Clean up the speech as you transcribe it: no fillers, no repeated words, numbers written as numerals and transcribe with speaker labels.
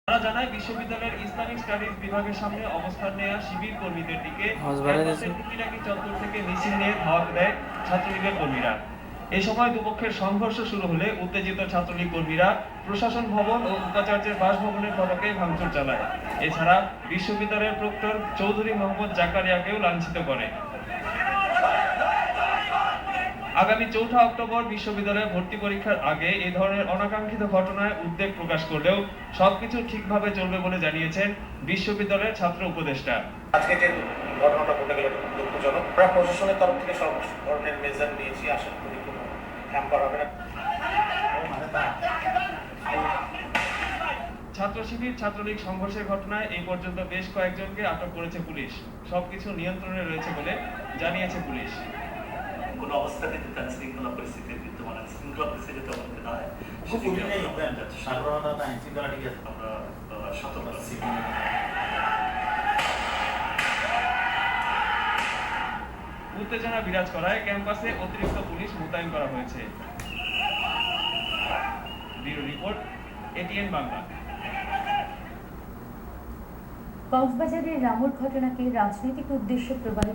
Speaker 1: তারা জানায় বিশ্ববিদ্যালয়ের ইসলামিক স্টাডিজ বিভাগের সামনে অবস্থান নেওয়া শিবির কর্মীদের দিকে টুকিটাকি চত্বর থেকে মিছিল নিয়ে ধাওয়া দেয় ছাত্রলীগের কর্মীরা। এ সময় দুপক্ষের সংঘর্ষ শুরু হলে উত্তেজিত ছাত্রলীগ কর্মীরা প্রশাসন ভবন ও উপাচার্যের বাসভবনের ফটকে ভাঙচুর চালায়। এছাড়া বিশ্ববিদ্যালয়ের প্রক্টর চৌধুরী মোহাম্মদ জাকারিয়াকেও লাঞ্ছিত করে। আগামী ৪ অক্টোবর বিশ্ববিদ্যালয়ে ভর্তি পরীক্ষার আগে এই ধরনের অনাকাঙ্ক্ষিত ঘটনায় উদ্বেগ প্রকাশ করলেও সবকিছু ঠিকভাবে চলবে বলে জানিয়েছেন বিশ্ববিদ্যালয়ের ছাত্র উপদেষ্টা।
Speaker 2: আজকে যে ঘটনাটা ঘটে গেল দুঃখজনক। আমরা প্রশাসনের তরফ থেকে সব ধরনের মেজার নিয়েছি, আশা করি কোনো হ্যাম্পার হবে না।
Speaker 1: ছাত্র শিবির ছাত্রলীগ সংঘর্ষের ঘটনায় এই পর্যন্ত বেশ কয়েকজনকে আটক করেছে পুলিশ। সবকিছু নিয়ন্ত্রণে রয়েছে বলে জানিয়েছে পুলিশ।
Speaker 3: কোনো অবস্থাতে তার শৃঙ্খলা পরিস্থিতি বিদ্যমান আছে, শৃঙ্খলা পরিস্থিতি অবনতি না হয় আমরা সতর্ক আছি।
Speaker 1: উত্তেজনা বিরাজ করায় ক্যাম্পাসে অতিরিক্ত পুলিশ মোতায়েন করা হয়েছে। Bureau report, ATN Bangla.
Speaker 4: কক্সবাজারের রামুর ঘটনাকে রাজনৈতিক উদ্দেশ্যে প্রবাহিত